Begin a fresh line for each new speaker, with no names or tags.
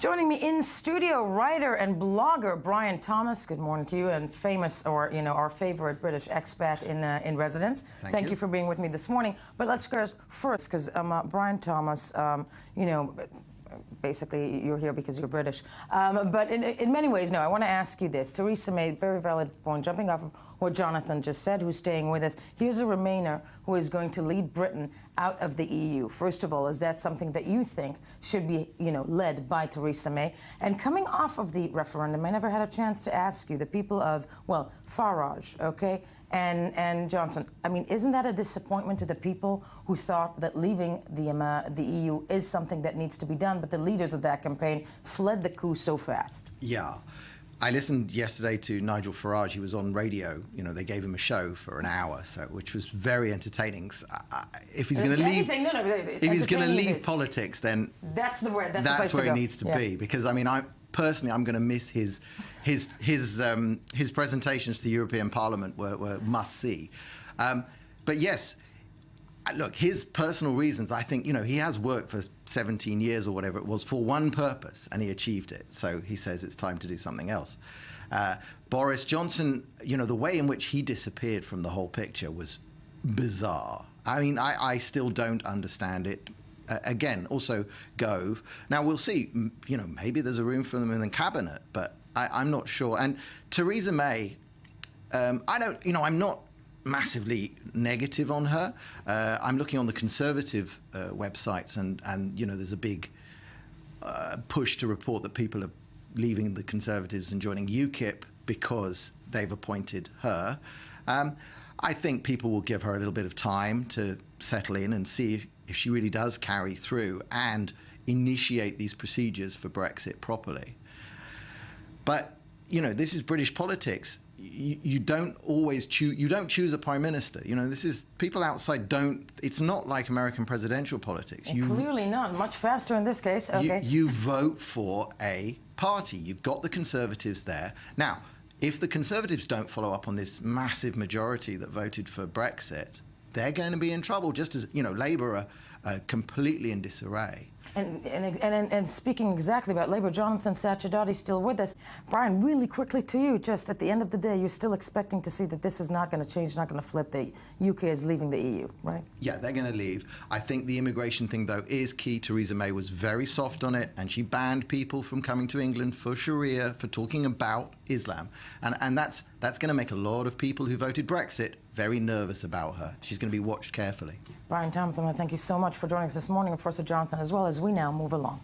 Joining me in studio, writer and blogger Brian Thomas. Good morning to you, and famous, or our favorite British expat in residence. Thank you for being with me this morning. But let's go first, because Brian Thomas, basically you're here because you're British. But in many ways, no, I want to ask you this. Theresa May, very valid point, jumping off of what Jonathan just said, who's staying with us. Here's a Remainer who is going to lead Britain out of the EU. First of all, is that something that you think should be, led by Theresa May? And coming off of the referendum, I never had a chance to ask you, the people of, well, Farage, okay, and Johnson. I mean, isn't that a disappointment to the people who thought that leaving the EU is something that needs to be done, but the leaders of that campaign fled the coup so fast?
Yeah. I listened yesterday to Nigel Farage. He was on radio. They gave him a show for an hour, which was very entertaining. If he's going to leave, if he's going to leave politics, then
that's the word.
That's where he needs to be. Because I'm going to miss his presentations to the European Parliament were must see. But yes. Look, his personal reasons, I think, he has worked for 17 years or whatever it was for one purpose, and he achieved it. So he says it's time to do something else. Boris Johnson, the way in which he disappeared from the whole picture was bizarre. I mean, I still don't understand it. Again, also Gove. Now, we'll see, maybe there's a room for them in the cabinet, but I'm not sure. And Theresa May, I'm not massively negative on her. I'm looking on the Conservative websites, and there's a big push to report that people are leaving the Conservatives and joining UKIP because they've appointed her. I think people will give her a little bit of time to settle in and see if she really does carry through and initiate these procedures for Brexit properly. But this is British politics. You don't always choose. You don't choose a prime minister. This is people outside don't. It's not like American presidential politics.
Clearly not. Much faster in this case. Okay.
You vote for a party. You've got the Conservatives there. Now, if the Conservatives don't follow up on this massive majority that voted for Brexit, they're going to be in trouble. Just as Labour are completely in disarray.
And speaking exactly about Labour, Jonathan Sachadotty still with us. Brian, really quickly to you, just at the end of the day, you're still expecting to see that this is not going to change, not going to flip. The UK is leaving the EU, right? Yeah,
they're going to leave. I think the immigration thing, though, is key. Theresa May was very soft on it, and she banned people from coming to England for Sharia, for talking about Islam. And that's going to make a lot of people who voted Brexit very nervous about her. She's going to be watched carefully.
Brian Thomas, I want to thank you so much for joining us this morning, and of course to Jonathan as well, as we now move along.